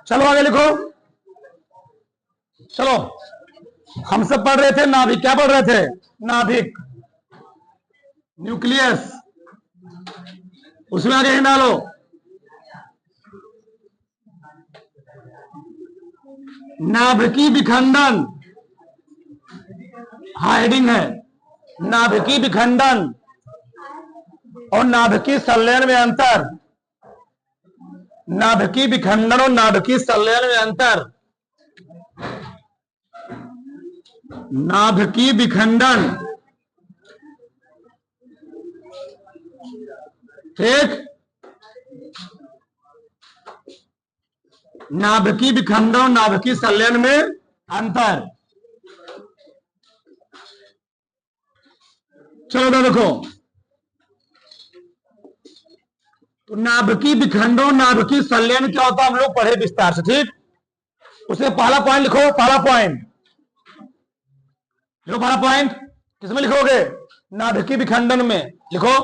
चलो आगे लिखो। चलो, हम सब पढ़ रहे थे नाभिक। क्या पढ़ रहे थे? नाभिक, न्यूक्लियस। उसमें आगे ही डालो। नाभिकीय विखंडन, हेडिंग है नाभिकीय विखंडन और नाभिकीय संलयन में अंतर। नाभिकीय विखंडन और नाभिकीय संलयन में अंतर। नाभिकीय विखंडन, ठीक, नाभिकीय विखंडन और नाभिकीय संलयन में अंतर। चलो तो देखो, तो नाभिकीय विखंडन और नाभिकीय संलयन क्या होता है हम लोग पढ़े विस्तार से, ठीक। उसमें पहला पॉइंट लिखो। पहला पॉइंट लिखो। पहला पॉइंट किसमें लिखोगे? नाभिकीय विखंडन में लिखो।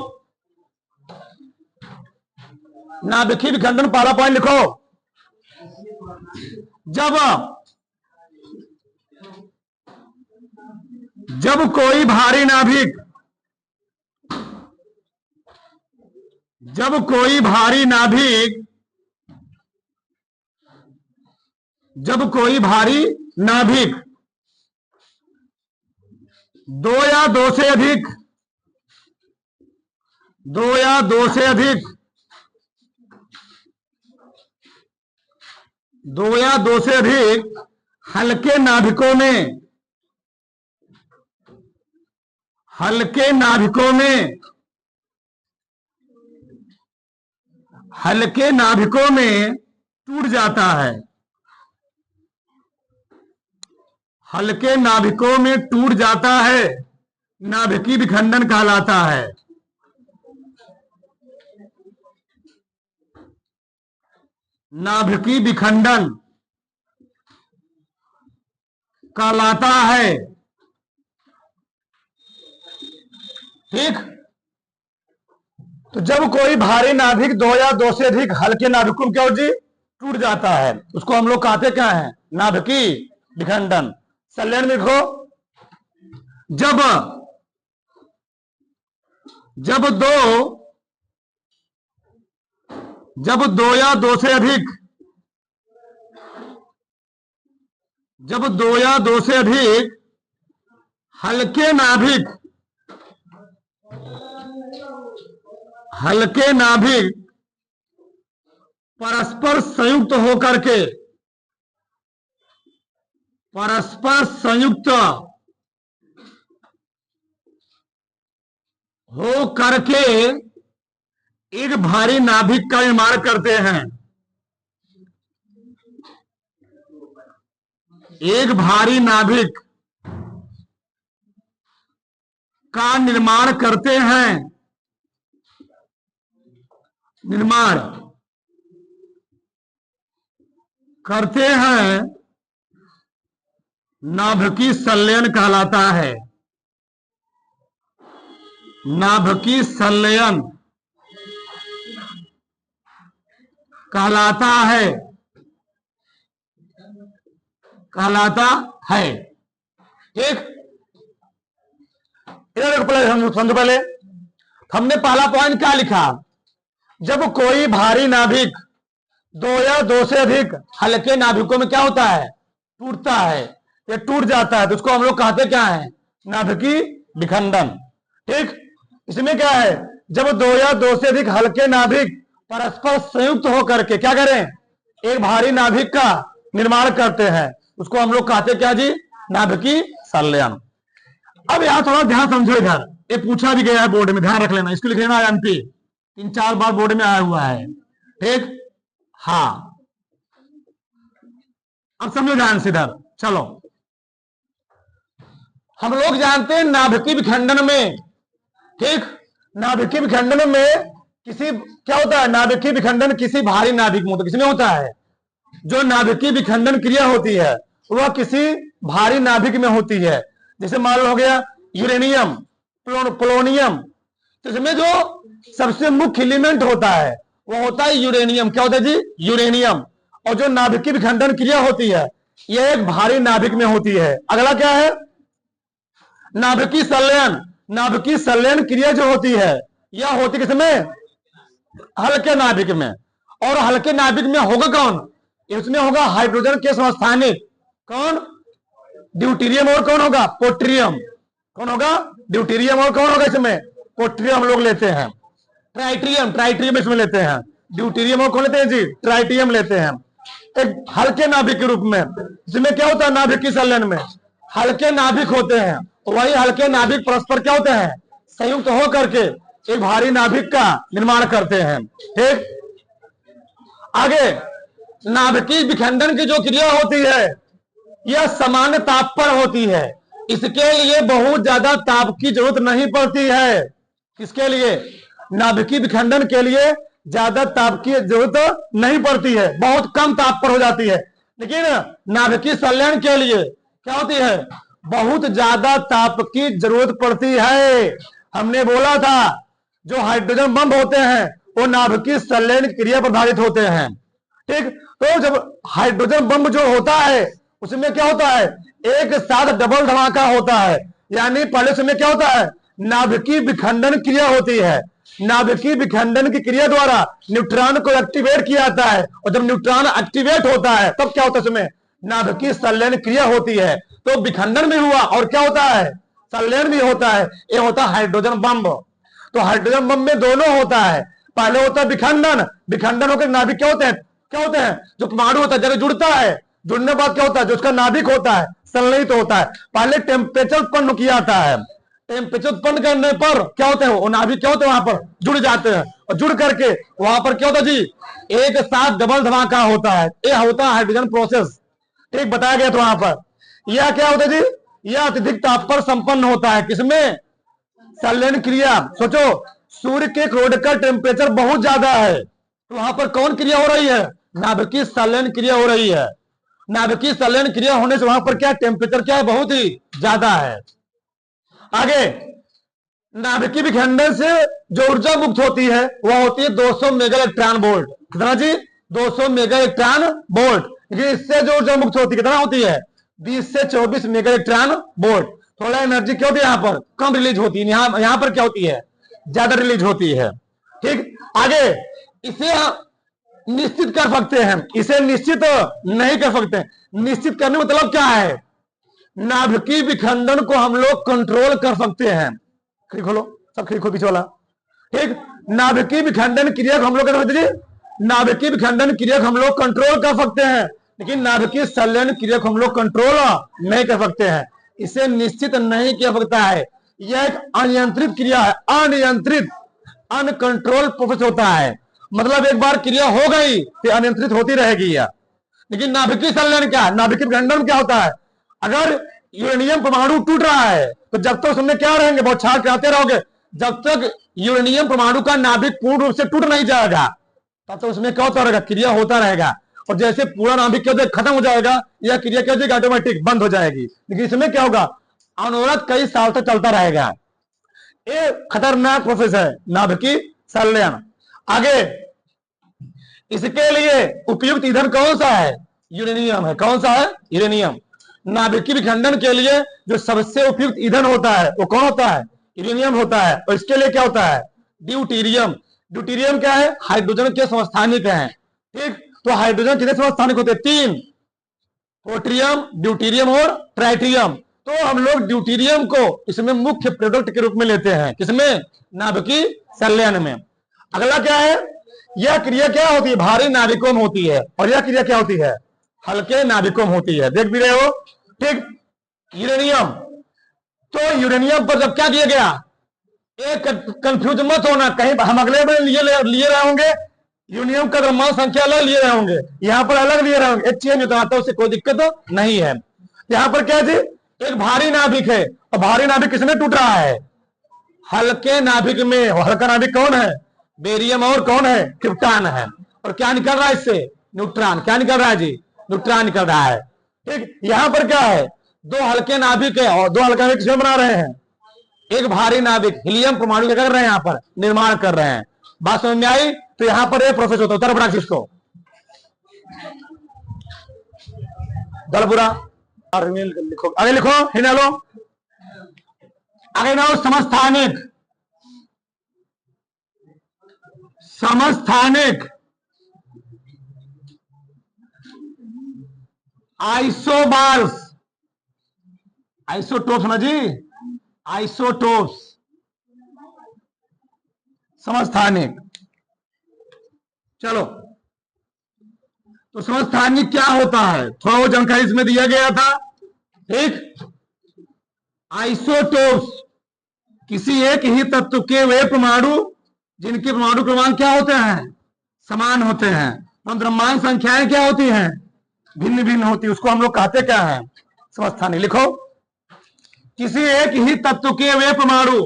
नाभिकीय विखंडन पहला पॉइंट लिखो। जब कोई भारी नाभिक, जब कोई भारी नाभिक, जब कोई भारी नाभिक दो या दो से अधिक, दो या दो से अधिक, दो या दो से अधिक हल्के नाभिकों में, हल्के नाभिकों में, हल्के नाभिकों में टूट जाता है, हल्के नाभिकों में टूट जाता है, नाभिकीय विखंडन कहलाता है। नाभिकीय विखंडन कहलाता है, ठीक। तो जब कोई भारी नाभिक दो या दो से अधिक हल्के नाभिकों में क्या हो जी? टूट जाता है, उसको हम लोग कहते क्या है? नाभिकीय विखंडन। संलयन में लिखो। जब जब दो या दो से अधिक, जब दो या दो से अधिक हल्के नाभिक, हल्के नाभिक परस्पर संयुक्त होकर के, परस्पर संयुक्त हो करके एक भारी नाभिक का निर्माण करते हैं, एक भारी नाभिक का निर्माण करते हैं, निर्माण करते हैं, नाभिकीय संलयन कहलाता है। नाभिकीय संलयन कहलाता है, कहलाता है, ठीक। इधर पहले समझो। पहले हमने पहला पॉइंट क्या लिखा? जब कोई भारी नाभिक दो या दो से अधिक हल्के नाभिकों में क्या होता है? टूटता है या टूट जाता है, तो उसको हम लोग कहते क्या है? नाभिकीय विखंडन, ठीक। इसमें क्या है? जब दो या दो से अधिक हल्के नाभिक परस्पर संयुक्त होकर के क्या करें? एक भारी नाभिक का निर्माण करते हैं, उसको हम लोग कहते क्या जी? नाभिकीय संलयन। अब यहां थोड़ा ध्यान समझो। इधर ये पूछा भी गया है बोर्ड में, ध्यान रख लेना, इसको लिख लेना एमपी, 3-4 बार बोर्ड में आया हुआ है, ठीक। हाँ, अब समझो ध्यान से। इधर चलो, हम लोग जानते हैं नाभिकीय विखंडन में, ठीक, नाभिकीय विखंडन में किसी क्या होता है? नाभिकीय विखंडन किसी भारी नाभिक में, किसमें होता है? जो नाभिकीय विखंडन क्रिया होती है वह किसी भारी नाभिक में होती है। जैसे मान लो हो गया यूरेनियम, पोलोनियम, तो इसमें जो सबसे मुख्य एलिमेंट होता है वो होता है यूरेनियम। क्या होता है जी? यूरेनियम। और जो नाभिकीय विखंडन क्रिया होती है यह एक भारी नाभिक में होती है। अगला क्या है, नाभिकीय संलयन। नाभिकीय संलयन क्रिया जो होती है यह होती किसमें, हल्के नाभिक में। और हल्के नाभिक में होगा कौन, इसमें होगा हाइड्रोजन के समस्थानिक, कौन, ड्यूटेरियम, और कौन होगा, पोट्रियम। कौन होगा, ड्यूटेरियम, और कौन होगा इसमें, पोट्रियम हम लोग लेते हैं। ट्राइट्रियम, ट्राइट्रियम इसमें लेते हैं। ड्यूटेरियम और कौन लेते हैं जी, ट्राइट्रियम लेते हैं। एक हल्के नाभिक के रूप में, इसमें क्या होता है, नाभिकीय संलयन में हल्के नाभिक होते हैं। वही हल्के नाभिक परस्पर क्या होते हैं, संयुक्त हो करके एक भारी नाभिक का निर्माण करते हैं। ठीक, आगे नाभिकीय विखंडन की जो क्रिया होती है यह सामान्य ताप पर होती है। इसके लिए बहुत ज्यादा ताप की जरूरत नहीं पड़ती है। किसके लिए, नाभिकीय विखंडन के लिए ज्यादा ताप की जरूरत नहीं पड़ती है, बहुत कम ताप पर हो जाती है। लेकिन नाभिकीय संलयन के लिए क्या होती है, बहुत ज्यादा ताप की जरूरत पड़ती है। हमने बोला था जो हाइड्रोजन बम होते हैं वो नाभिकीय संलयन क्रिया प्रभावित होते हैं। ठीक, तो जब हाइड्रोजन बम जो होता है उसमें क्या होता है, एक साथ डबल धमाका होता है। यानी पहले उसमें क्या होता है, नाभिकीय विखंडन क्रिया होती है। नाभिकीय विखंडन की क्रिया द्वारा न्यूट्रॉन को एक्टिवेट किया जाता है, और जब न्यूट्रॉन एक्टिवेट होता है तब क्या होता है, उसमें नाभिकीय संलयन क्रिया होती है। तो विखंडन भी हुआ और क्या होता है, संलयन भी होता है। ये होता है हाइड्रोजन बम। तो हाइड्रोजन बम में दोनों होता है, पहले होता है विखंडन, विखंडन होकर नाभिक क्या होते हैं, क्या होते हैं, जो परमाणु होता है जब जुड़ता है, जुड़ने के बाद क्या होता है, जो उसका नाभिक होता है संलयित होता है। पहले टेम्परेचर उत्पन्न किया जाता है, टेम्परेचर उत्पन्न करने पर क्या होते हैं, वो नाभिक क्या होते हैं वहां पर जुड़ जाते हैं, और जुड़ करके वहां पर क्या होता है जी, एक साथ डबल धमाका होता है। यह होता है हाइड्रोजन प्रोसेस। ठीक, बताया गया था वहां पर। यह क्या होता है जी, यह अत्यधिक ताप पर संपन्न होता है। किसमें, संलयन क्रिया। सोचो सूर्य के क्रोड का टेम्परेचर बहुत ज्यादा है, तो वहां पर कौन क्रिया हो रही है, नाभिकीय संलयन क्रिया हो रही है। नाभिकीय संलयन क्रिया होने से वहां पर क्या टेम्परेचर क्या है, बहुत ही ज्यादा है। आगे नाभिकीय विखंडन से जो ऊर्जा मुक्त होती है वह होती है 200 मेगा इलेक्ट्रॉन वोल्ट। कितना जी, 200 मेगा इलेक्ट्रॉन वोल्ट। लेकिन इससे जो ऊर्जा मुक्त होती है कितना होती है, 20 से 24 मेगा इलेक्ट्रॉन वोल्ट। थोड़ा एनर्जी क्या होती है, यहाँ पर कम रिलीज होती है, यहाँ पर क्या होती है, ज्यादा रिलीज होती है। ठीक, आगे इसे निश्चित कर सकते हैं, इसे निश्चित नहीं कर सकते। निश्चित करने का मतलब क्या है, नाभिकीय विखंडन को हम लोग कंट्रोल कर सकते हैं। खिड़की खोलो, सब खिड़की खोलो पीछे वाला। ठीक, नाभिकीय विखंडन क्रिया को हम लोग नाभिकीय विखंडन क्रिया को हम लोग कंट्रोल कर सकते हैं, लेकिन नाभिकीय संलयन क्रिया को हम लोग कंट्रोल नहीं कर सकते हैं। इसे निश्चित नहीं किया सकता है। यह एक अनियंत्रित क्रिया है, अनियंत्रित, अनकंट्रोल प्रोसेस होता है। मतलब एक बार क्रिया हो गई फिर अनियंत्रित होती रहेगी यह। लेकिन नाभिकीय संलयन क्या है, नाभिकीय विखंडन क्या होता है, अगर यूरेनियम परमाणु टूट रहा है तो जब तक उसमें क्या रहेंगे, बहुत छाट कराते रहोगे, जब तक यूरेनियम परमाणु का नाभिक पूर्ण रूप से टूट नहीं जाएगा तब तक उसमें क्या होता रहेगा, क्रिया होता रहेगा। और जैसे पूरा नाभिक क्या खत्म हो जाएगा यह क्रिया क्या हो जाएगी, ऑटोमेटिक बंद हो जाएगी। लेकिन इसमें क्या होगा, अनवरत कई साल तक चलता रहेगा। ये खतरनाक प्रोसेस है नाभिकीय संलयन। आगे इसके लिए उपयुक्त ईंधन कौन सा है, यूरेनियम है। कौन सा है, यूरेनियम। नाभिकीय विखंडन के लिए जो सबसे उपयुक्त ईंधन होता है वो कौन होता है, यूरेनियम होता है। और इसके लिए क्या होता है, ड्यूटेरियम। ड्यूटेरियम क्या है, हाइड्रोजन के समस्थानिक हैं। ठीक, तो हाइड्रोजन कितने समस्थानिक होते हैं, 3, पोट्रियम, ड्यूटेरियम और ट्राइट्रियम। तो हम लोग ड्यूटेरियम को इसमें मुख्य प्रोडक्ट के रूप में लेते हैं, किसमें, नाभिकीय संलयन में। अगला क्या है, यह क्रिया क्या होती है, भारी नाभिकों में होती है, और यह क्रिया क्या होती है, हल्के नाभिकों में होती है। देख भी रहे हो। ठीक, यूरेनियम। तो यूरेनियम पर जब क्या किया गया, एक कंफ्यूज मत होना, कहीं हम अगले में लिए रहे होंगे यूरेनियम का द्रव्यमान संख्या अलग लिए रहे होंगे, यहाँ पर अलग लिए रहे होंगे, एक चेंज होता है, उससे कोई दिक्कत नहीं है। यहाँ पर क्या जी, एक भारी नाभिक है, और भारी नाभिक किसमें टूट रहा है, हल्के नाभिक में। हल्का नाभिक कौन है, बेरियम, और कौन है, क्रिप्टॉन है। और क्या निकल रहा है इससे, न्यूट्रॉन। क्या निकल रहा है जी, न्यूट्रॉन निकल रहा है। ठीक, यहां पर क्या है, 2 हल्के नाभिक है, और 2 हल्के नाभिक किसमें बना रहे हैं, एक भारी नाभिक हीलियम परमाणु क्या कर रहे हैं, यहां पर निर्माण कर रहे हैं। बात समझ में आई। तो यहां पर एक प्रोसेस होता है, उत्तर बड़ा इसको। दलपुरा। लिखो आगे, लिखो हिना लो आगे ना। समस्थानिक, समस्थानिक आइसोबार्स, आइसोटोप्स ना जी, आइसोटोप्स समस्थानिक। चलो, तो समस्थानिक क्या होता है, थोड़ा वो जानकारी इसमें दिया गया था। ठीक, आइसोटोप्स किसी एक ही तत्व के वे परमाणु जिनके परमाणु क्रमांक क्या होते हैं, समान होते हैं, तो द्रव्यमान संख्याएं क्या होती हैं, भिन्न भिन्न होती है, उसको हम लोग कहते क्या है, समस्थानिक। लिखो, किसी एक ही तत्व के वे परमाणु,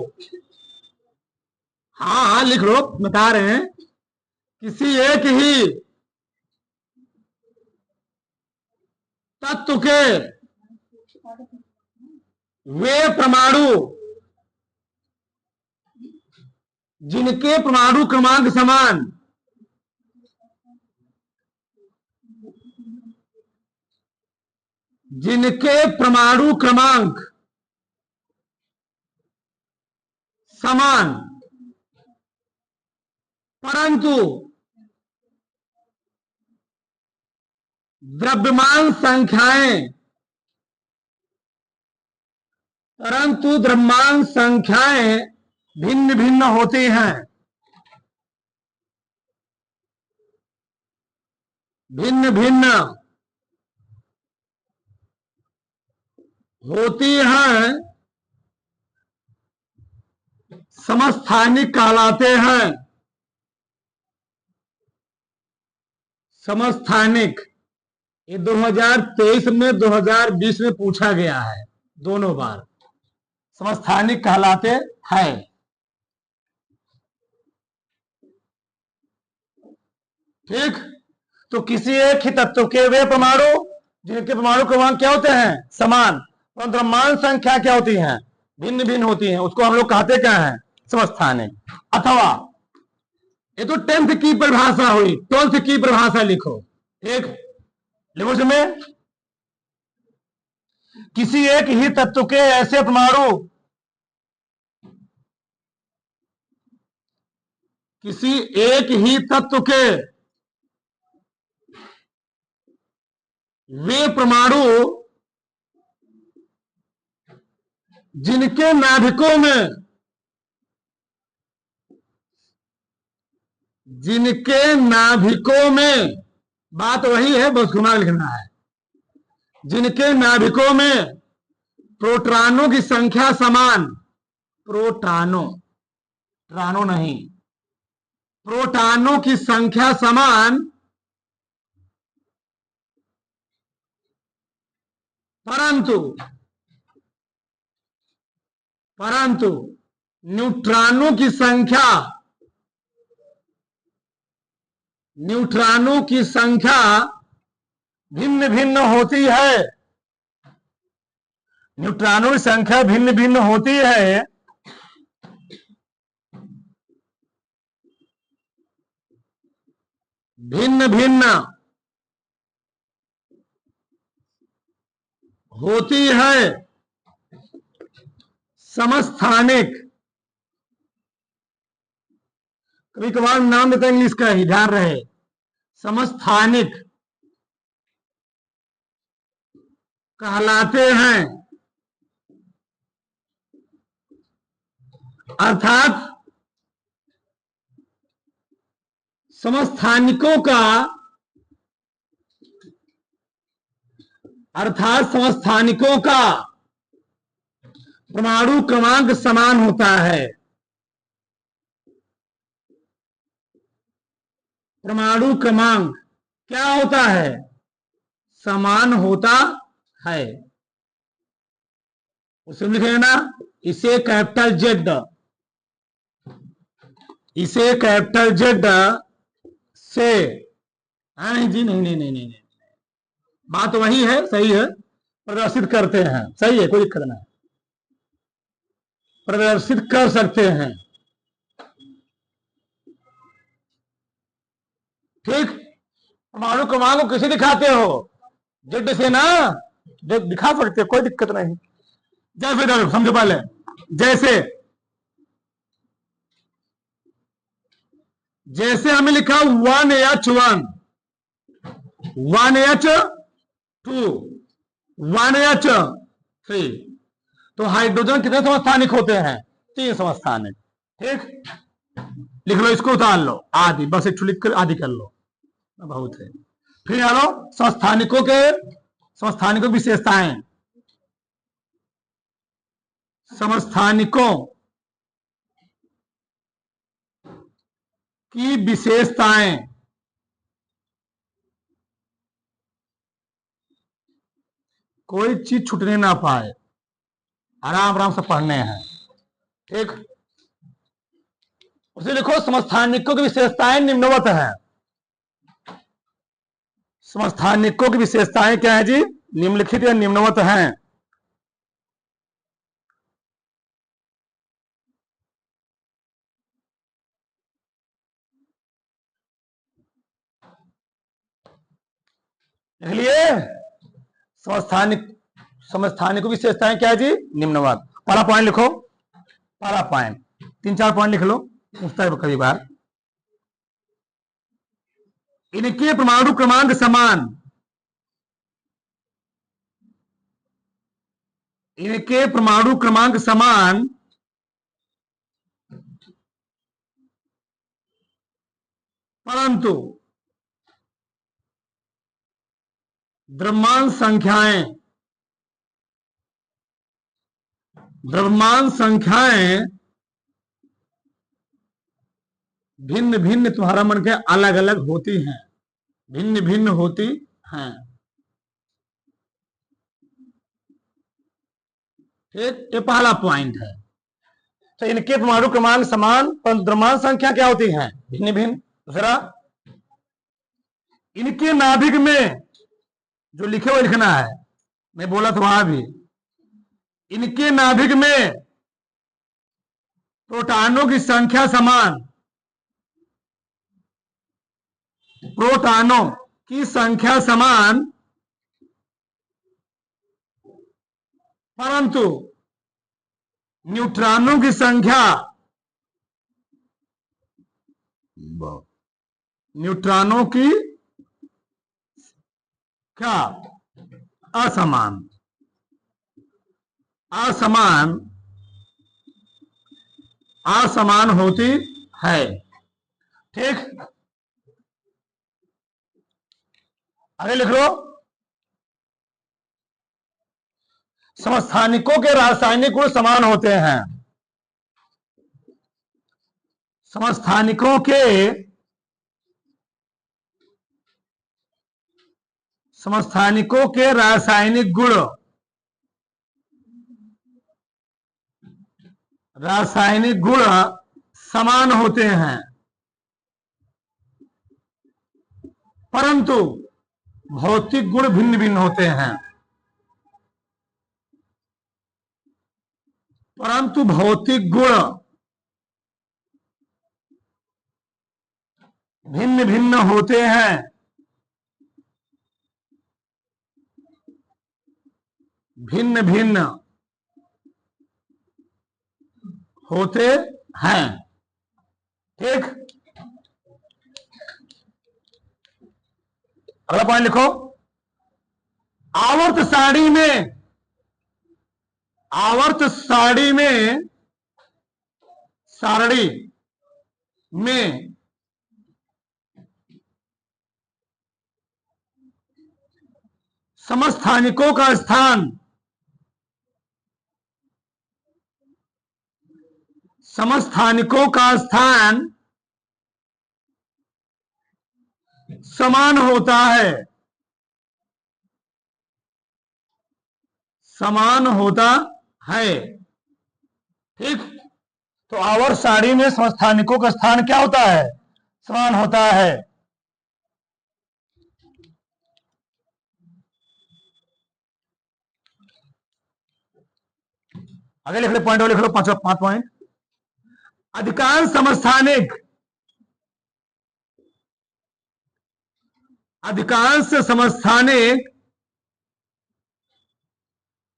हाँ हाँ लिख लो, बता रहे हैं, किसी एक ही तत्व के वे परमाणु जिनके परमाणु क्रमांक समान, जिनके परमाणु क्रमांक समान, परंतु द्रव्यमान संख्याएं, परंतु द्रव्यमान संख्याएं भिन्न भिन्न होती हैं, भिन्न भिन्न होती हैं, समस्थानिक कहलाते हैं। समस्थानिक, ये 2023 में 2020 में पूछा गया है, दोनों बार समस्थानिक कहलाते हैं। ठीक, तो किसी एक ही तत्व के वे परमाणु जिनके परमाणु क्रमांक क्या होते हैं, समान, परंतु द्रव्यमान संख्या क्या होती है, भिन्न भिन्न होती है, उसको हम लोग कहते क्या है, समस्थानिक। अथवा, ये तो 10th की परिभाषा हुई, 12th की परिभाषा लिखो। ठीक, लिखो इसमें, किसी एक ही तत्व के ऐसे परमाणु, किसी एक ही तत्व के वे परमाणु जिनके नाभिकों में, जिनके नाभिकों में, बात वही है, बस घुमा लिखना है, जिनके नाभिकों में प्रोटॉनों की संख्या समान, प्रोटॉनों, ट्रानो नहीं, प्रोटॉनों की संख्या समान, परंतु परंतु न्यूट्रॉनों की संख्या, न्यूट्रॉनों की संख्या भिन्न भिन्न होती है, न्यूट्रॉनों की संख्या भिन्न भिन्न होती है, भिन्न भिन्न होती है, समस्थानिक। कभी कभार नाम देता इंग्लिश का ही, ध्यान रहे, समस्थानिक कहलाते हैं। अर्थात समस्थानिकों का, अर्थात समस्थानिकों का परमाणु क्रमांक समान होता है, परमाणु क्रमांक क्या होता है, समान होता है। उसमें लिखेगा ना, इसे कैपिटल जेड, इसे कैपिटल जेड से, नहीं जी, नहीं नहीं नहीं नहीं, नहीं। बात वही है, सही है, प्रदर्शित करते हैं, सही है, कोई दिक्कत नहीं, प्रदर्शित कर सकते हैं। ठीक, परमाणु क्रमांक को कैसे दिखाते हो, जेड से ना, जो दिखा सकते, कोई दिक्कत नहीं। जैसे समझो पहले, जैसे जैसे हमें लिखा 1H1 1H2 1H3, तो हाइड्रोजन कितने समस्थानिक होते हैं? 3 समस्थानिक। ठीक, लिख लो, इसको उतार लो, आदि, बस एक लिख कर आदि कर लो, बहुत है। फिर आ लो समस्थानिकों की विशेषताएं। समस्थानिकों की विशेषताएं, कोई चीज छूटने ना पाए, आराम आराम से पढ़ने हैं। ठीक, उसे लिखो, समस्थानिकों की विशेषताएं निम्नवत हैं। समस्थानिकों की विशेषताएं क्या है जी? निम्नलिखित या निम्नवत हैं। लिए समस्थानिक समस्थानिकों की विशेषताएं क्या है जी? निम्नवत। पहला पॉइंट लिखो, पहला पॉइंट, 3-4 पॉइंट लिख लो, पूछता है कई बार। इनके परमाणु क्रमांक समान, इनके परमाणु क्रमांक समान, परंतु द्रव्यमान संख्याएं भिन्न भिन्न, तुम्हारा मन के अलग अलग होती हैं, भिन्न भिन्न होती हैं। ठीक, ये पहला पॉइंट है। तो इनके परमाणु क्रमांक समान, परंतु द्रव्यमान संख्या क्या होती है? भिन्न भिन्न। दूसरा, इनके नाभिक में, जो लिखे हुए लिखना है, मैं बोला था वहां भी, इनके नाभिक में प्रोटॉनों की संख्या समान, प्रोटॉनों की संख्या समान, परंतु न्यूट्रॉनों की संख्या, न्यूट्रॉनों की क्या? असमान, असमान, असमान होती है। ठीक, आगे लिख लो, समस्थानिकों के रासायनिक गुण समान होते हैं। समस्थानिकों के रासायनिक गुण, रासायनिक गुण समान होते हैं, परंतु भौतिक गुण भिन्न भिन्न होते हैं, परंतु भौतिक गुण भिन्न भिन्न होते हैं, भिन्न भिन्न होते हैं। ठीक, अगला पॉइंट लिखो, आवर्त सारणी में, आवर्त सारणी में, सारणी में समस्थानिकों का स्थान, समस्थानिकों का स्थान समान होता है, समान होता है। ठीक, तो आवर्त सारणी में समस्थानिकों का स्थान क्या होता है? समान होता है। आगे लिख लो, पॉइंट लिख लो, 5 पॉइंट। अधिकांश समस्थानिक, अधिकांश समस्थानिक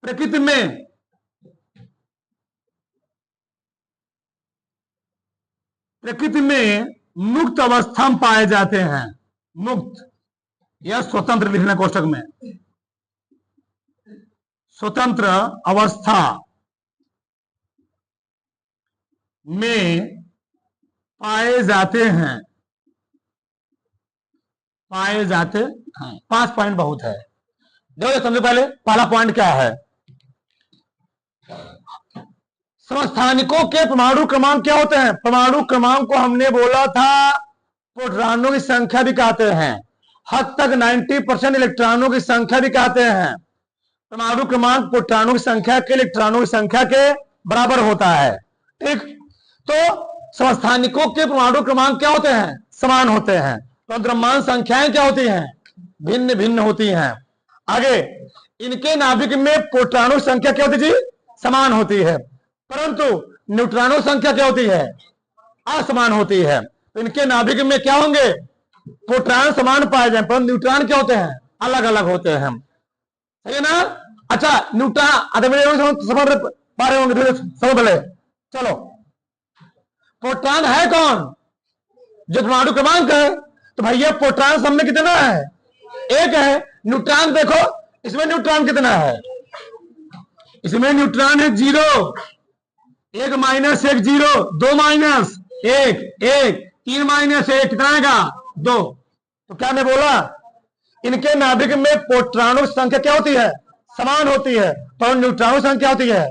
प्रकृति में मुक्त अवस्था में पाए जाते हैं। मुक्त या स्वतंत्र लिखना कोष्टक में, स्वतंत्र अवस्था में पाए जाते हैं। 5 पॉइंट बहुत है। देखो समझो पहले पहला पॉइंट क्या है। समस्थानिकों के परमाणु क्रमांक क्या होते हैं? परमाणु क्रमांक को हमने बोला था प्रोटॉनों की संख्या भी कहते हैं, हद तक 90% इलेक्ट्रॉनों की संख्या भी कहते हैं। परमाणु क्रमांक प्रोटॉनों की संख्या के इलेक्ट्रॉनों की संख्या के बराबर होता है। ठीक, तो समस्थानिकों के परमाणु क्रमांक क्या होते हैं? समान होते हैं। तो द्रव्यमान संख्याएं क्या होती हैं? भिन्न भिन्न होती हैं। आगे, इनके नाभिक में प्रोटॉनों की संख्या क्या होती है जी? समान होती है, परंतु न्यूट्रॉनों संख्या क्या होती है? असमान होती है। तो इनके नाभिक में क्या होंगे? प्रोटॉन समान पाए जाए, परंतु न्यूट्रॉन क्या होते हैं? अलग अलग होते हैं। सही है ना? अच्छा, न्यूट्रॉन समझ पा रहे होंगे? समझ पहले चलो, प्रोटॉन है कौन? जो परमाणु क्रमांक है। तो भैया प्रोटॉन सब में कितना है? एक है। न्यूट्रॉन देखो, इसमें न्यूट्रॉन कितना है? इसमें न्यूट्रॉन है 0, 1 माइनस 1 0, 2 माइनस 1 1, 3 माइनस 1 कितना आएगा? 2। तो क्या मैं बोला? इनके नाभिक में प्रोटॉनों की संख्या क्या होती है? समान होती है। तो न्यूट्रॉनों की संख्या होती है?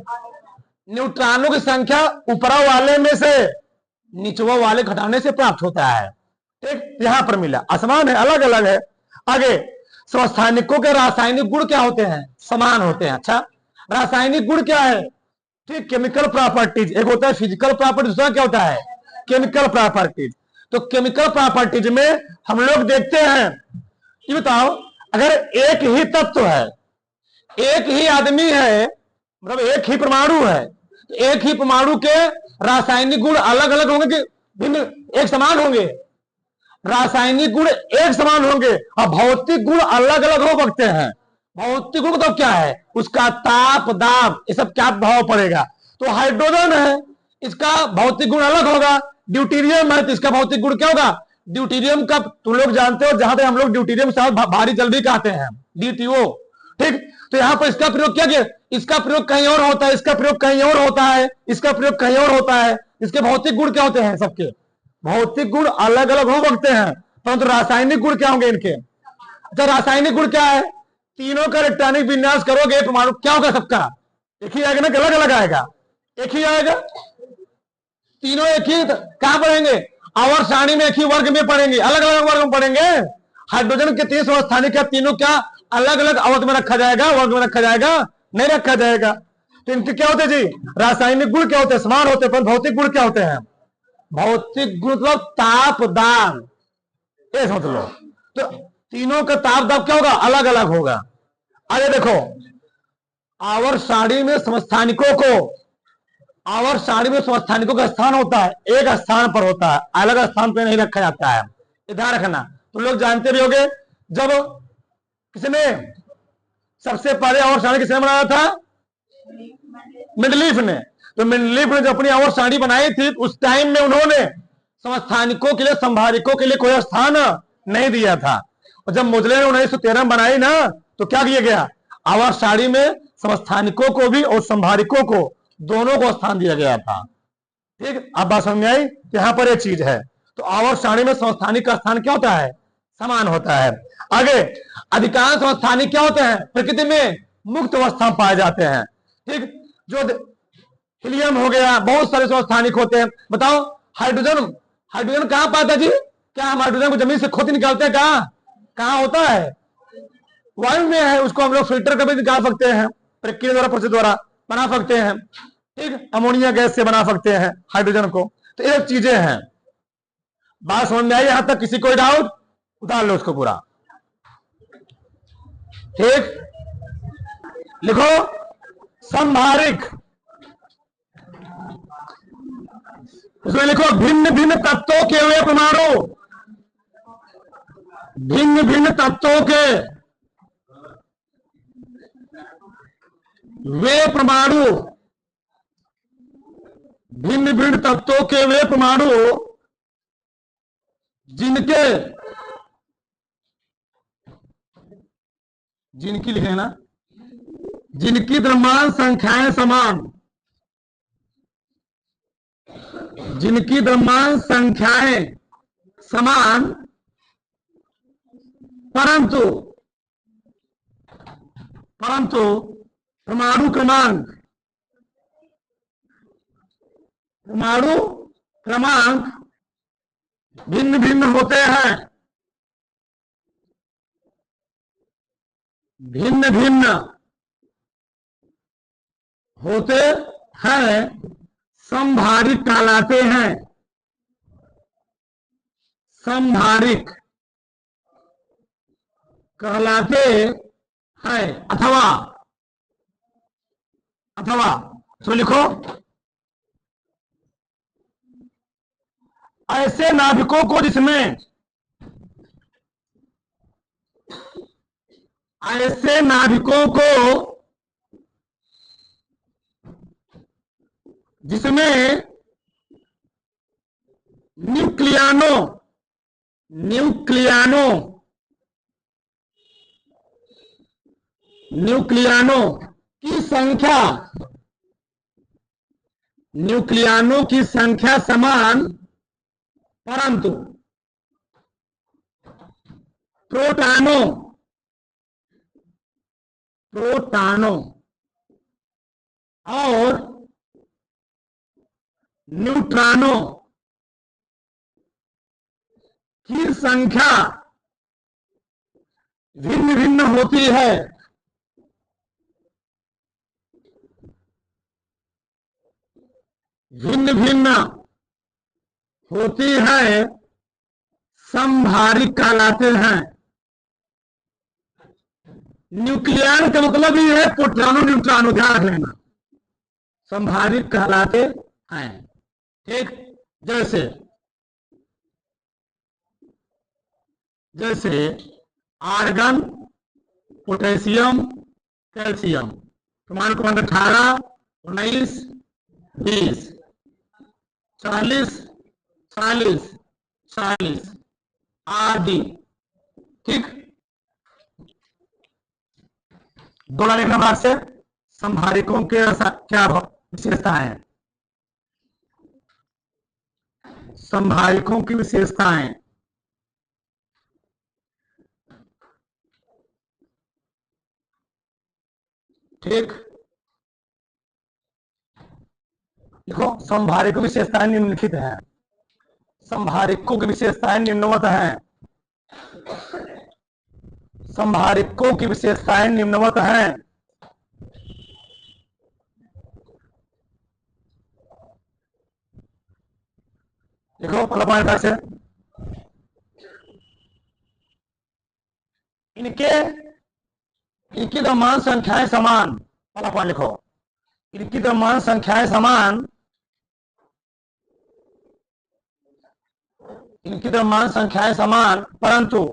न्यूट्रॉनों की संख्या ऊपरा वाले में से निचवा वाले घटाने से प्राप्त होता है। ठीक, यहां पर मिला, असमान है, अलग अलग है। आगे, समस्थानिकों के रासायनिक गुण क्या होते हैं? समान होते हैं। अच्छा, रासायनिक गुण क्या है? ठीक, केमिकल प्रॉपर्टीज। एक होता है फिजिकल प्रॉपर्टीज, दूसरा क्या होता है? Chemical properties. तो केमिकल प्रॉपर्टीज में हम लोग देखते हैं, ये बताओ, अगर एक ही तत्व है, एक ही आदमी है, मतलब एक ही परमाणु है, तो एक ही परमाणु के रासायनिक गुण अलग अलग होंगे कि भिन्न, एक समान होंगे? रासायनिक गुण एक समान होंगे और भौतिक गुण अलग अलग हो सकते हैं। भौतिक गुण तो क्या है? उसका ताप, दाब, ये सब क्या प्रभाव पड़ेगा? तो हाइड्रोजन है, इसका भौतिक गुण अलग होगा। ड्यूटीरियम है, तो इसका भौतिक गुण क्या होगा? ड्यूटीरियम का तुम लोग जानते हो, जहां तक हम लोग ड्यूटीरियम के साथ भारी जल भी कहते हैं, DTO। ठीक, तो यहां पर इसका प्रयोग क्या किया? इसका प्रयोग कहीं और होता है, इसका प्रयोग कहीं और होता है, इसका प्रयोग कहीं और होता है। इसके भौतिक गुण क्या होते हैं? सबके भौतिक गुण अलग अलग हो सकते हैं, परंतु रासायनिक गुण क्या होंगे इनके? अच्छा, रासायनिक गुण क्या है? तीनों का इलेक्ट्रॉनिक विन्यास करोगे, परमाणु क्या होगा? सबका एक ही आएगा ना, अलग अलग आएगा? एक ही आएगा। तीनों एक ही कहां पढ़ेंगे? आवर्त सारणी में एक ही वर्ग में पढ़ेंगे, अलग अलग वर्ग में पढ़ेंगे। हाइड्रोजन के 3 समस्थानिक क्या तीनों क्या अलग अलग आवर्त में रखा जाएगा? वर्ग में रखा जाएगा? नहीं रखा जाएगा। तो इनके क्या होते जी? रासायनिक गुण क्या होते हैं? समान होते हैं, पर भौतिक गुण क्या होते हैं? भौतिक गुण मतलब ताप, दाब, ये समझ लो। तो तीनों का ताप दाब क्या होगा? अलग अलग होगा। आगे देखो, आवर्त सारणी में समस्थानिकों का स्थान होता है, एक स्थान पर होता है, अलग स्थान पर नहीं रखा जाता है। ध्यान रखना। तुम लोग जानते भी होगे, जब किसने सबसे पहले आवर्त सारणी किसने बनाया था? मेंडलीफ ने। तो मेंडलीफ ने जो अपनी आवर्त सारणी बनाई थी, उस टाइम में उन्होंने समस्थानिकों के लिए, संभारिकों के लिए कोई स्थान नहीं दिया था। और जब मोजले ने 1913 में बनाई ना, तो क्या किया गया? आवर्त सारणी में समस्थानिकों को भी और संभारिकों को, दोनों को स्थान दिया गया था। ठीक, अब बात समझ में आई? यहां पर एक चीज है। तो आवर्त सारणी में समस्थानिक का स्थान क्या होता है? समान होता है। आगे, अधिकांश समस्थानिक क्या होते हैं? प्रकृति में मुक्त अवस्था में पाए जाते हैं। ठीक, जो हीलियम हो गया, बहुत सारे समस्थानिक होते हैं। बताओ, हाइड्रोजन कहां पाता है जी? क्या हम हाइड्रोजन को जमीन से खोद निकालते हैं? कहां होता है? वायु में है। उसको हम लोग फिल्टर कर भी निकाल सकते हैं, प्रक्रिया द्वारा, प्रोसेस द्वारा बना सकते हैं। ठीक, अमोनिया गैस से बना सकते हैं हाइड्रोजन को। तो ये चीजें हैं। बात समझ में आई? यहां तक किसी कोई डाउट? उतार लो उसको पूरा। ठीक, लिखो संभारिक, उसमें लिखो भिन्न भिन्न तत्वों के वे परमाणु, भिन्न भिन्न तत्वों के वे परमाणु, भिन्न भिन्न तत्वों के वे परमाणु जिनके, जिनकी लिखे ना, जिनकी द्रव्यमान संख्याएं समान, जिनकी द्रव्यमान संख्याएं समान, परंतु परंतु परमाणु क्रमांक, परमाणु क्रमांक भिन्न भिन्न होते हैं, भिन्न भिन्न होते हैं, समभारिक कहलाते हैं, समभारिक कहलाते हैं। अथवा, अथवा तो लिखो, ऐसे नाभिकों को जिसमें, ऐसे नाभिकों को जिसमें न्यूक्लियानो, न्यूक्लियानो, न्यूक्लियानो की संख्या, न्यूक्लियानो की संख्या समान, परंतु प्रोटॉनों, प्रोटॉनों और न्यूट्रॉनों की संख्या भिन्न भिन्न होती है, भिन्न भिन्न होती है, समभारिक कहलाते हैं। न्यूक्लियन का मतलब ही है प्रोटॉनों न्यूट्रॉनों, ध्यान रख लेना, समभारिक कहलाते हैं। ठीक, जैसे जैसे आर्गन, पोटेशियम, कैल्शियम, परमाणु क्रमांक 18, 19, 20, 40, 40, 40 आदि। ठीक, दो लिखना भाग से, समभारिकों के क्या विशेषताएं हैं, समभारिकों की विशेषताएं। ठीक, देखो समभारिकों की विशेषताएं निम्नलिखित हैं, समभारिकों की विशेषताएं निम्नवत हैं, समभारिकों की विशेषताएं निम्नवत हैं। देखो पहला पॉइंट कैसे, इनके इनकी द्रव्यमान संख्याएं समान, पहला पॉइंट लिखो, इनकी द्रव्यमान संख्याएं समान, इनकी द्रव्यमान संख्याएं समान, परंतु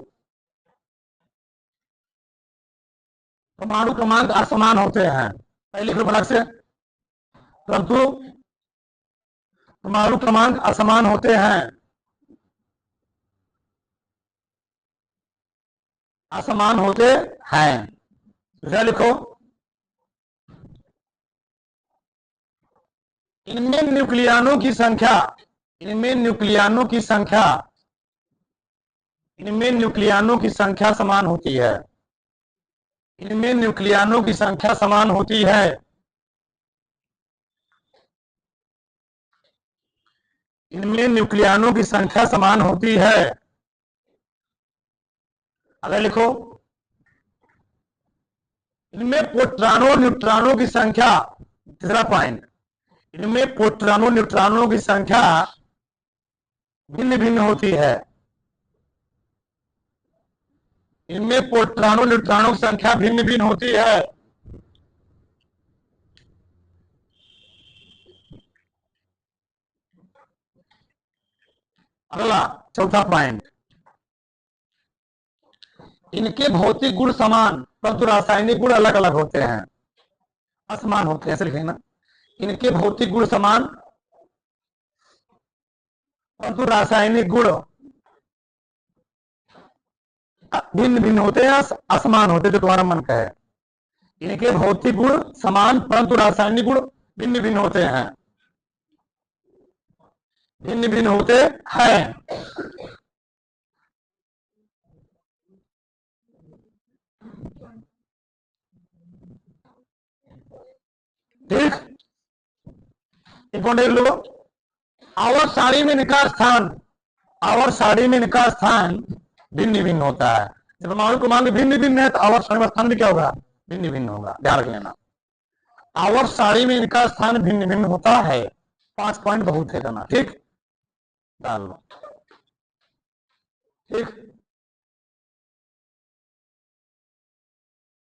परमाणु क्रमांक असमान होते हैं। पहले लिखो फलक से, परंतु परमाणु क्रमांक असमान होते हैं, असमान होते हैं। दूसरा लिखो, इनमें न्यूक्लियानों की संख्या, इनमें न्यूक्लियानों की संख्या, इनमें न्यूक्लियानों की संख्या समान होती है, इनमें न्यूक्लियानों की संख्या समान होती है। इनमें न्यूक्लियानों की संख्या समान होती है। अगर लिखो, इनमें प्रोटॉनों न्यूट्रॉनों की संख्या, तीसरा पॉइंट, इनमें प्रोटॉनों न्यूट्रॉनों की संख्या भिन्न भिन्न होती है, इनमें प्रोटॉनों न्यूट्रॉनों की संख्या भिन्न भिन्न होती है। अगला चौथा पॉइंट, इनके भौतिक गुण समान परंतु रासायनिक गुण अलग अलग होते हैं, असमान होते हैं, ऐसे लिखेंगे ना, इनके भौतिक गुण समान परंतु रासायनिक गुण भिन्न भिन्न होते हैं, असमान होते हैं, जो तुम्हारा मन का है। इनके भौतिक गुण समान परंतु रासायनिक गुण भिन्न भिन्न होते हैं, भिन्न भिन्न होते हैं। ठीक, एक और देख लो, आवर साड़ी में इनका स्थान, आवर साड़ी में इनका स्थान भिन्न भिन्न होता है। जब परमाणु क्रमांक भिन्न भिन्न है तो आवर साड़ी में स्थान भी क्या होगा, भिन्न भिन्न होगा, ध्यान रख लेना। आवर साड़ी में इनका स्थान भिन्न भिन्न होता है, 5 पॉइंट बहुत है करना, ठीक, डाल लो, ठीक।